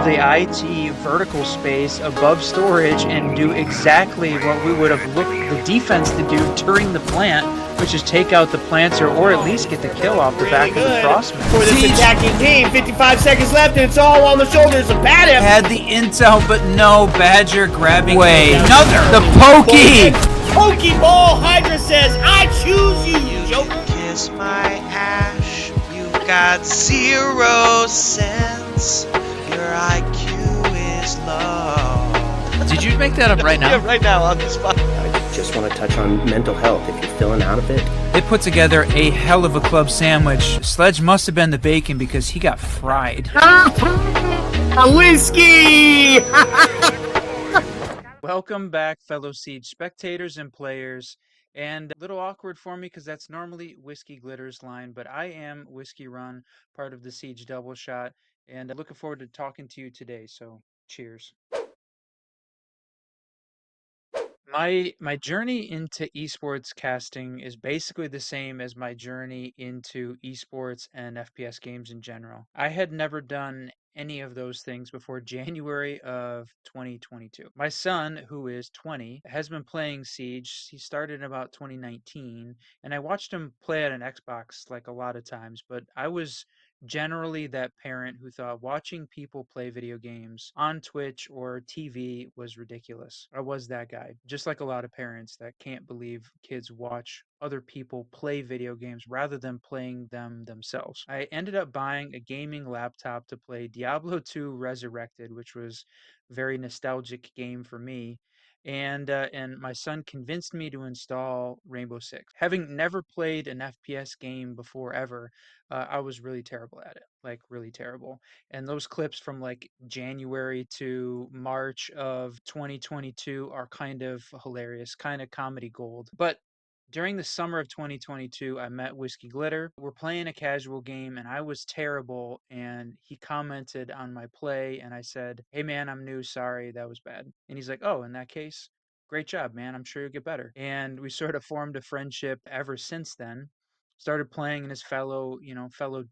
the IT vertical space above storage and do exactly what we would have looked the defense to do during the plant, which is take out the planter or at least get the kill off the back of the crossman. For this attacking team, 55 seconds left, and it's all on the shoulders of Badif. Had the intel, but no. Badger grabbing away. Another. The pokey. Pokeball. Hydra says, I choose you, Joker. Kiss my ash. You got 0 cents. Your IQ is low. Did you make that up right now? Yeah, right now on the spot. I just want to touch on mental health. If you're feeling out of it, They put together a hell of a club sandwich. Sledge must have been the bacon because he got fried. A whiskey! Welcome back, fellow Siege spectators and players. And a little awkward for me because that's normally Whiskey Glitter's line, but I am WhiskeyRun, part of the Siege Doubleshot, and looking forward to talking to you today. So, cheers. My journey into esports casting is basically the same as my journey into esports and FPS games in general. I had never done any of those things before January of 2022. My son, who is 20, has been playing Siege. He started in about 2019, and I watched him play at an Xbox like a lot of times, but I was generally that parent who thought watching people play video games on Twitch or TV was ridiculous. I was that guy, just like a lot of parents that can't believe kids watch other people play video games rather than playing them themselves. I ended up buying a gaming laptop to play Diablo 2 Resurrected, which was a very nostalgic game for me. And my son convinced me to install Rainbow Six. Having never played an FPS game before ever, I was really terrible at it, like really terrible. And those clips from like January to March of 2022 are kind of hilarious, kind of comedy gold. But during the summer of 2022, I met Whiskey Glitter. We're playing a casual game and I was terrible. And he commented on my play and I said, "Hey man, I'm new. Sorry, that was bad." And he's like, "Oh, in that case, great job, man. I'm sure you'll get better." And we sort of formed a friendship ever since then. Started playing and his fellow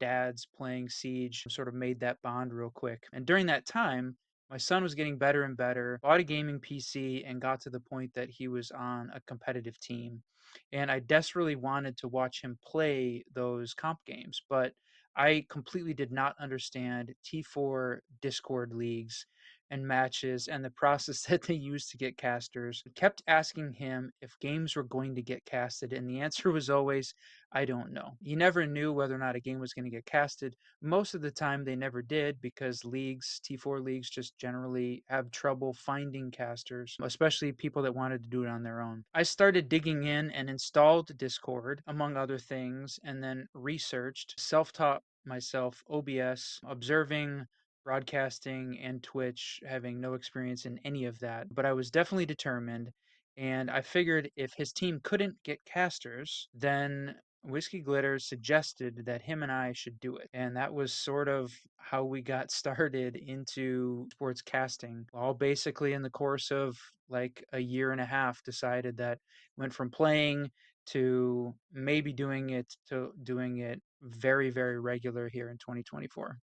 dads playing Siege, sort of made that bond real quick. And during that time, my son was getting better and better, bought a gaming PC, and got to the point that he was on a competitive team. And I desperately wanted to watch him play those comp games, but I completely did not understand T4 Discord leagues and matches and the process that they use to get casters. I kept asking him if games were going to get casted, and the answer was always, I don't know. He never knew whether or not a game was going to get casted. Most of the time, they never did because leagues, T4 leagues, just generally have trouble finding casters, especially people that wanted to do it on their own. I started digging in and installed Discord, among other things, and then researched, self taught myself OBS, observing broadcasting and Twitch, having no experience in any of that. But I was definitely determined. And I figured if his team couldn't get casters, then Whiskey Glitter suggested that him and I should do it. And that was sort of how we got started into sports casting. All basically in the course of like a year and a half, decided that went from playing to maybe doing it to doing it very, very regular here in 2024.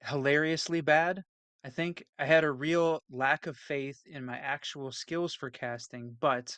Hilariously bad. I think I had a real lack of faith in my actual skills for casting, but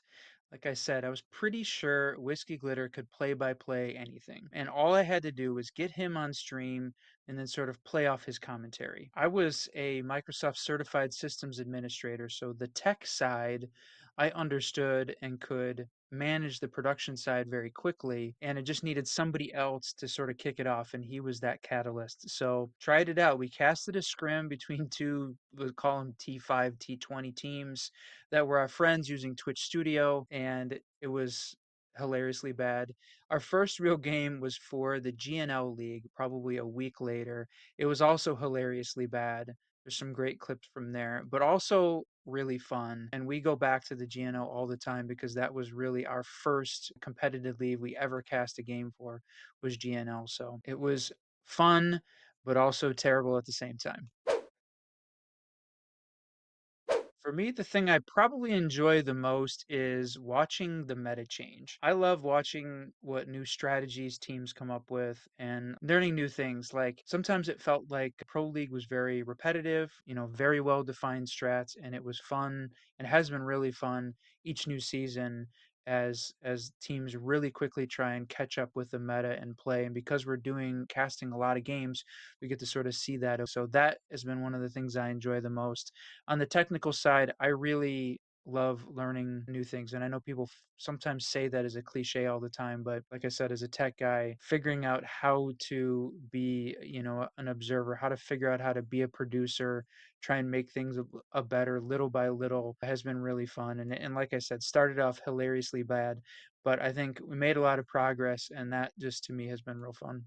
like I said, I was pretty sure Whiskey Glitter could play by play anything. And all I had to do was get him on stream and then sort of play off his commentary. I was a Microsoft certified systems administrator, so the tech side I understood and could manage the production side very quickly, and it just needed somebody else to sort of kick it off, and he was that catalyst. So tried it out. We casted a scrim between two, we'll call them T5 T20 teams that were our friends using Twitch Studio, and it was hilariously bad. Our first real game was for the GNL League, probably a week later. It was also hilariously bad. There's some great clips from there, but also really fun. And we go back to the GNO all the time because that was really our first competitive league we ever cast a game for was GNL. So it was fun, but also terrible at the same time. For me, the thing I probably enjoy the most is watching the meta change. I love watching what new strategies teams come up with and learning new things. Like sometimes it felt like Pro League was very repetitive, very well defined strats, and it was fun and has been really fun each new season as teams really quickly try and catch up with the meta and play. And because we're doing casting a lot of games, we get to sort of see that. So that has been one of the things I enjoy the most. On the technical side, I really love learning new things. And I know people sometimes say that as a cliche all the time, but like I said, as a tech guy, figuring out how to be, an observer, how to figure out how to be a producer, try and make things a better little by little has been really fun. And like I said, started off hilariously bad, but I think we made a lot of progress, and that just to me has been real fun.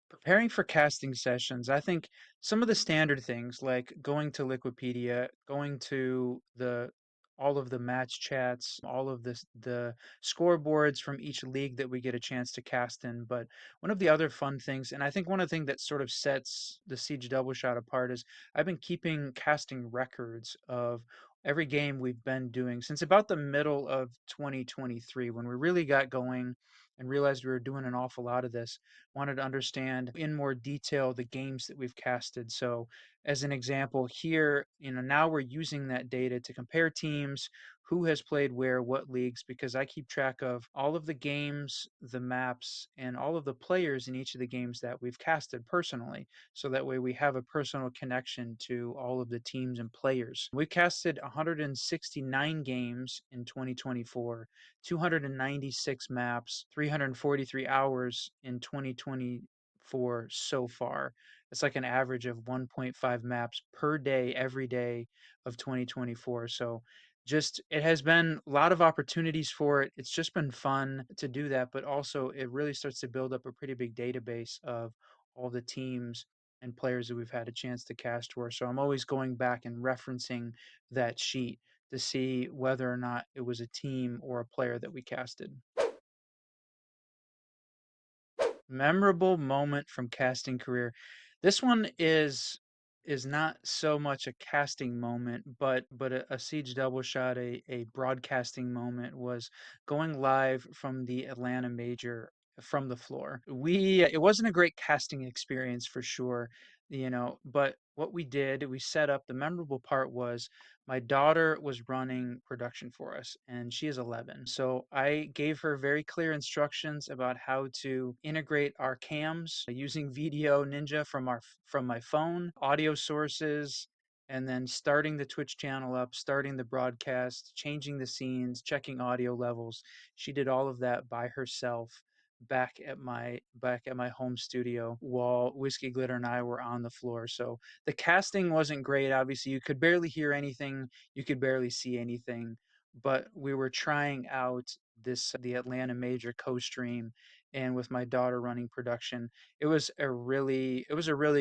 Preparing for casting sessions, I think some of the standard things like going to Liquipedia, going to the all of the match chats, all of the scoreboards from each league that we get a chance to cast in. But one of the other fun things, and I think one of the things that sort of sets the Siege Double Shot apart is I've been keeping casting records of every game we've been doing since about the middle of 2023 when we really got going and realized we were doing an awful lot of this. Wanted to understand in more detail the games that we've casted. So, as an example, here, now we're using that data to compare teams, who has played where, what leagues, because I keep track of all of the games, the maps, and all of the players in each of the games that we've casted personally. So that way we have a personal connection to all of the teams and players. We casted 169 games in 2024, 296 maps, 343 hours in 2024 so far. It's like an average of 1.5 maps per day, every day of 2024. So just it has been a lot of opportunities for it. It's just been fun to do that, but also it really starts to build up a pretty big database of all the teams and players that we've had a chance to cast for. So I'm always going back and referencing that sheet to see whether or not it was a team or a player that we casted. Memorable moment from casting career. This one is not so much a casting moment, but a Siege Double Shot, a broadcasting moment was going live from the Atlanta Major from the floor. It wasn't a great casting experience for sure, but what we did, we set up the memorable part was my daughter was running production for us and she is 11. So I gave her very clear instructions about how to integrate our cams using Video Ninja from my phone, audio sources, and then starting the Twitch channel up, starting the broadcast, changing the scenes, checking audio levels. She did all of that by herself back at my home studio while Whiskey Glitter and I were on the floor. So the casting wasn't great. Obviously, you could barely hear anything, you could barely see anything, but we were trying out the Atlanta Major co-stream, and with my daughter running production, it was a really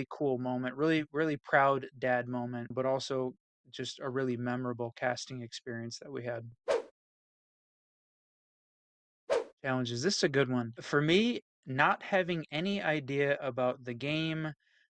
cool moment, really really proud dad moment, but also just a really memorable casting experience that we had. Challenges. This is a good one. For me, not having any idea about the game,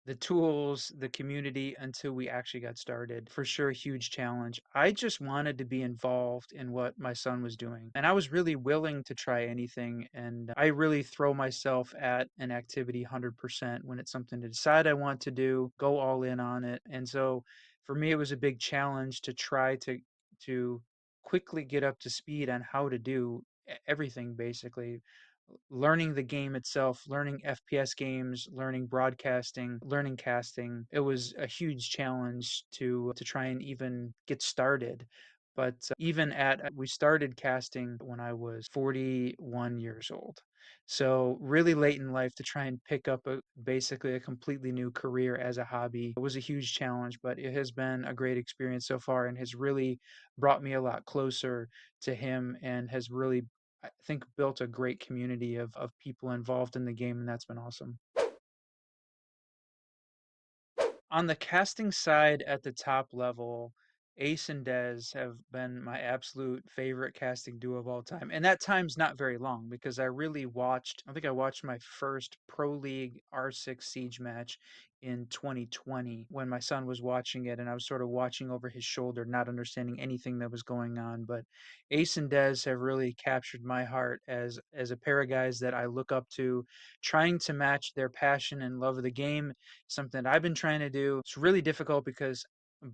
the tools, the community until we actually got started. For sure, a huge challenge. I just wanted to be involved in what my son was doing. And I was really willing to try anything. And I really throw myself at an activity 100% when it's something to decide I want to do, go all in on it. And so for me, it was a big challenge to try to quickly get up to speed on how to do everything basically, learning the game itself, learning FPS games, learning broadcasting, learning casting. It was a huge challenge to try and even get started. But even at we started casting when I was 41 years old. So really late in life to try and pick up basically a completely new career as a hobby. It was a huge challenge, but it has been a great experience so far and has really brought me a lot closer to him and has really, I think, built a great community of people involved in the game, and that's been awesome. On the casting side at the top level, Ace and Dez have been my absolute favorite casting duo of all time. And that time's not very long because I think I watched my first Pro League R6 Siege match in 2020 when my son was watching it and I was sort of watching over his shoulder, not understanding anything that was going on. But Ace and Dez have really captured my heart as a pair of guys that I look up to, trying to match their passion and love of the game, something that I've been trying to do. It's really difficult because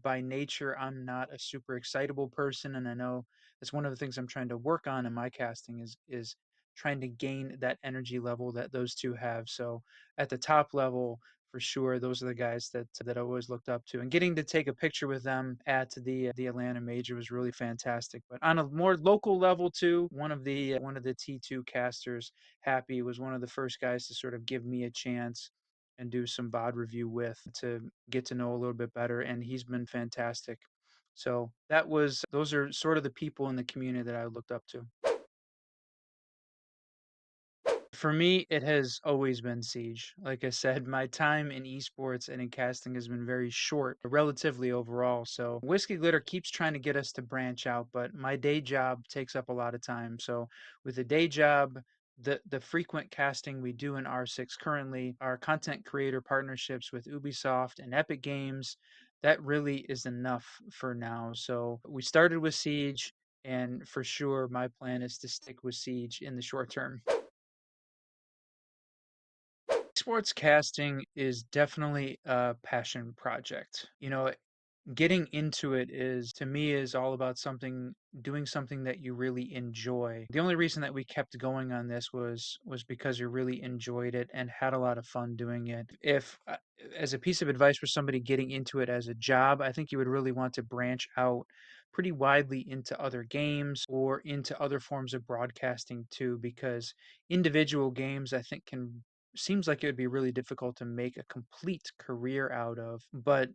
by nature, I'm not a super excitable person, and I know that's one of the things I'm trying to work on in my casting is trying to gain that energy level that those two have. So at the top level, for sure, those are the guys that I always looked up to, and getting to take a picture with them at the Atlanta Major was really fantastic. But on a more local level too, one of the T2 casters, Happy, was one of the first guys to sort of give me a chance and do some VOD review with to get to know a little bit better, and he's been fantastic. So those are sort of the people in the community that I looked up to. For me, it has always been Siege. Like I said, my time in esports and in casting has been very short, relatively overall. So Whiskey Glitter keeps trying to get us to branch out, but my day job takes up a lot of time. So with the day job, the frequent casting we do in R6 currently, our content creator partnerships with Ubisoft and Epic Games, that really is enough for now. So we started with Siege, and for sure, my plan is to stick with Siege in the short term. Sports casting is definitely a passion project. Getting into it is to me is all about doing something that you really enjoy. The only reason that we kept going on this was because we really enjoyed it and had a lot of fun doing it. If as a piece of advice for somebody getting into it as a job, I think you would really want to branch out pretty widely into other games or into other forms of broadcasting too, because individual games I think can seems like it would be really difficult to make a complete career out of. But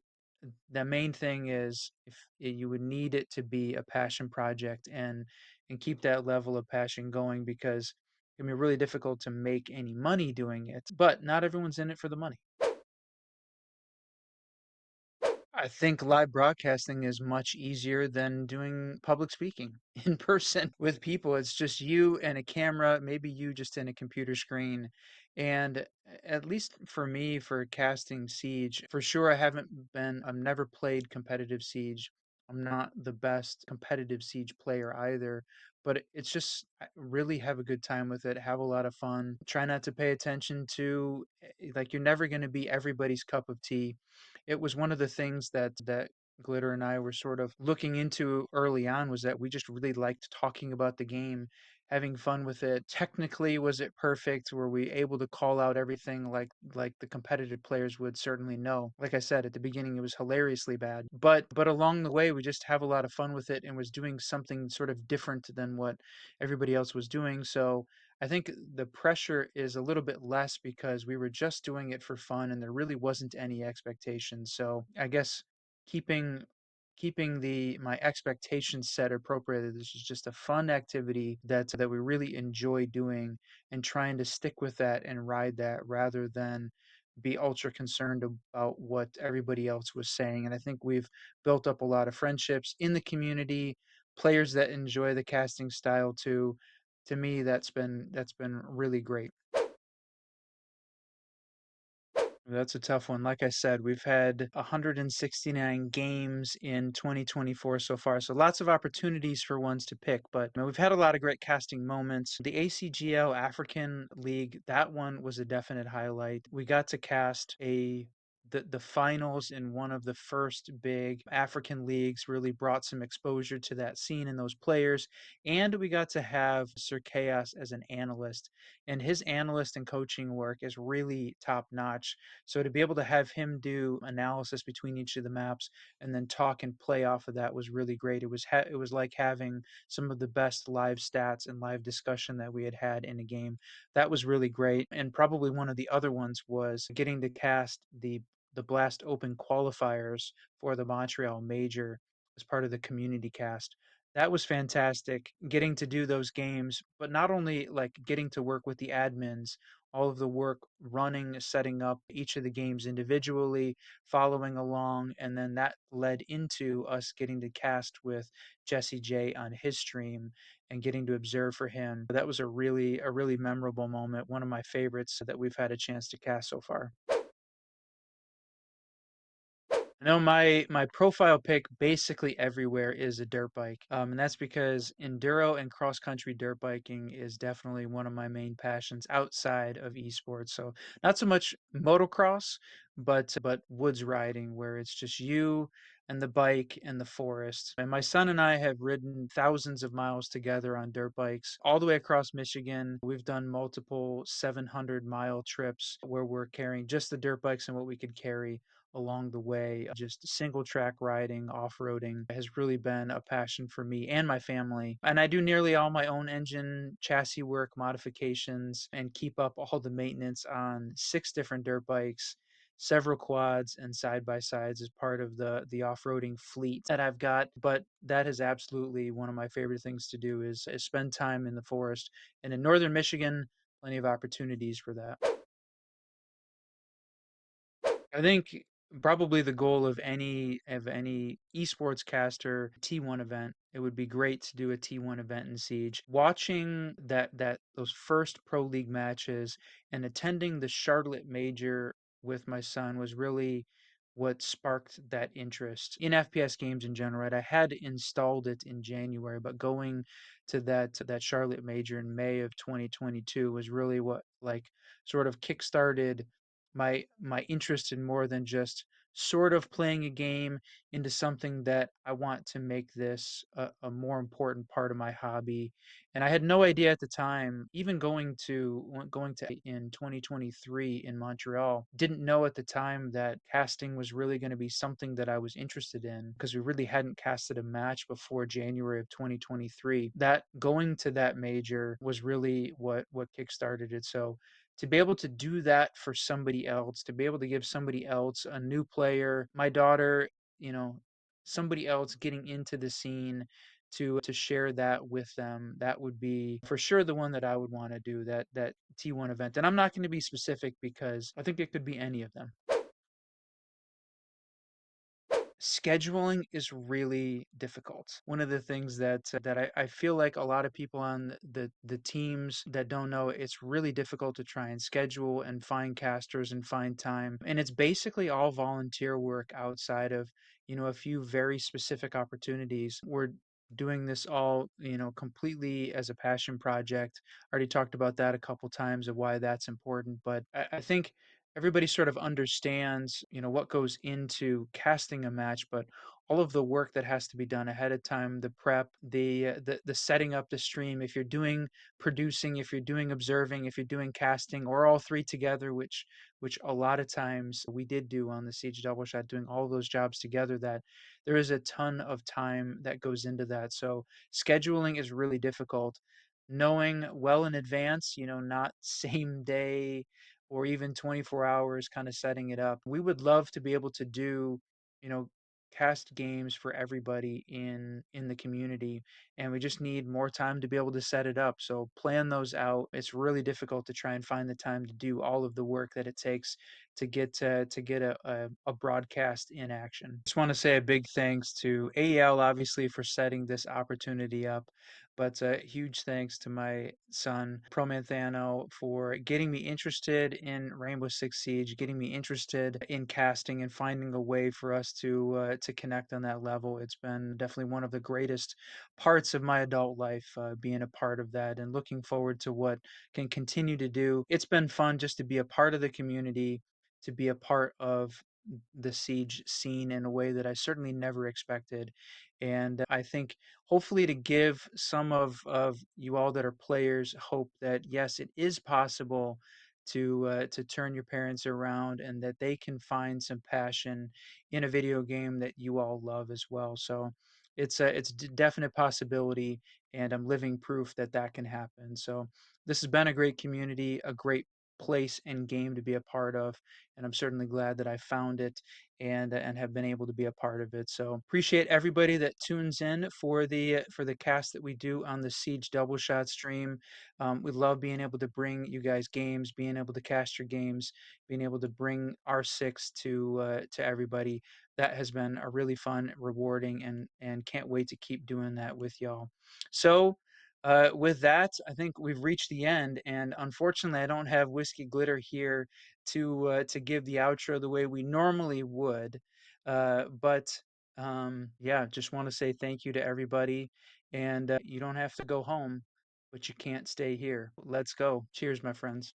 the main thing is if you would need it to be a passion project and keep that level of passion going because it can be really difficult to make any money doing it. But not everyone's in it for the money. I think live broadcasting is much easier than doing public speaking in person with people. It's just you and a camera, maybe you just in a computer screen. And at least for me, for casting Siege, for sure, I've never played competitive Siege. I'm not the best competitive Siege player either, but it's just I really have a good time with it, have a lot of fun. Try not to pay attention to, like, you're never going to be everybody's cup of tea. It was one of the things that Glitter and I were sort of looking into early on was that we just really liked talking about the game, having fun with it. Technically, was it perfect? Were we able to call out everything like the competitive players would certainly know? Like I said at the beginning, it was hilariously bad. But along the way, we just have a lot of fun with it and was doing something sort of different than what everybody else was doing. So I think the pressure is a little bit less because we were just doing it for fun and there really wasn't any expectation. So I guess keeping keeping the my expectations set appropriately. This is just a fun activity that we really enjoy doing and trying to stick with that and ride that rather than be ultra concerned about what everybody else was saying. And I think we've built up a lot of friendships in the community, players that enjoy the casting style too. To me, that's been really great. That's a tough one. Like I said, we've had 169 games in 2024 so far, so lots of opportunities for ones to pick. But we've had a lot of great casting moments. The ACGL African League, that one was a definite highlight. We got to cast the finals in one of the first big African leagues, really brought some exposure to that scene and those players. And we got to have Sir Chaos as an analyst, and his analyst and coaching work is really top notch. So to be able to have him do analysis between each of the maps and then talk and play off of that was really great. It was like having some of the best live stats and live discussion that we had had in a game. That was really great. And probably one of the other ones was getting to cast the Blast Open qualifiers for the Montreal Major as part of the community cast. That was fantastic getting to do those games, but not only like getting to work with the admins all of the work running, setting up each of the games individually, following along, and then that led into us getting to cast with Jesse J on his stream and getting to observe for him. That was a really memorable moment, one of my favorites that we've had a chance to cast so far. No, my profile pic basically everywhere is a dirt bike, and that's because enduro and cross country dirt biking is definitely one of my main passions outside of esports. So not so much motocross, but woods riding, where it's just you and the bike and the forest. And my son and I have ridden thousands of miles together on dirt bikes all the way across Michigan. We've done multiple 700-mile trips where we're carrying just the dirt bikes and what we could carry along the way. Just single track riding, off roading has really been a passion for me and my family. And I do nearly all my own engine chassis work, modifications, and keep up all the maintenance on 6 different dirt bikes, several quads and side by sides as part of the off-roading fleet that I've got. But that is absolutely one of my favorite things to do is spend time in the forest. And in northern Michigan, plenty of opportunities for that. I think probably the goal of any esports caster T1 event. It would be great to do a T1 event in Siege. Watching that those first pro league matches and attending the Charlotte Major with my son was really what sparked that interest in FPS games in general. Right? I had installed it in January, but going to that Charlotte Major in May of 2022 was really what like sort of kickstarted my interest in more than just sort of playing a game into something that I want to make this a more important part of my hobby. And I had no idea at the time, even going to in 2023 in Montreal, didn't know at the time that casting was really going to be something that I was interested in because we really hadn't casted a match before January of 2023. That going to that major was really what kickstarted it. So to be able to do that for somebody else, to be able to give somebody else, a new player, my daughter, you know, somebody else getting into the scene to share that with them, that would be for sure the one that I would want to do, that T1 event. And I'm not going to be specific because I think it could be any of them. Scheduling is really difficult. One of the things that I feel like a lot of people on the teams that don't know, it's really difficult to try and schedule and find casters and find time. And it's basically all volunteer work outside of, a few very specific opportunities. We're doing this all, completely as a passion project. I already talked about that a couple times of why that's important, but I think everybody sort of understands, what goes into casting a match, but all of the work that has to be done ahead of time, the prep, the setting up the stream, if you're doing producing, if you're doing observing, if you're doing casting, or all three together, which a lot of times we did do on the Siege Double Shot, doing all those jobs together, that there is a ton of time that goes into that. So scheduling is really difficult. Knowing well in advance, not same day or even 24 hours kind of setting it up. We would love to be able to do, you know, cast games for everybody in the community, and we just need more time to be able to set it up. So plan those out. It's really difficult to try and find the time to do all of the work that it takes to get a broadcast in action. Just want to say a big thanks to AEL obviously for setting this opportunity up, but huge thanks to my son, Promanthano, for getting me interested in Rainbow Six Siege, getting me interested in casting and finding a way for us to connect on that level. It's been definitely one of the greatest parts of my adult life, being a part of that and looking forward to what can continue to do. It's been fun just to be a part of the community, to be a part of the Siege scene in a way that I certainly never expected. And I think hopefully to give some of you all that are players hope that yes, it is possible to turn your parents around and that they can find some passion in a video game that you all love as well. So it's a definite possibility, and I'm living proof that that can happen. So this has been a great community, a great place and game to be a part of, and I'm certainly glad that I found it and have been able to be a part of it. So appreciate everybody that tunes in for the cast that we do on the Siege Double Shot stream. We love being able to bring you guys games, being able to cast your games, being able to bring R6 to everybody. That has been a really fun, rewarding, and can't wait to keep doing that with y'all. So with that, I think we've reached the end, and unfortunately, I don't have Whiskey Glitter here to give the outro the way we normally would. But yeah, just want to say thank you to everybody, and you don't have to go home, but you can't stay here. Let's go. Cheers, my friends.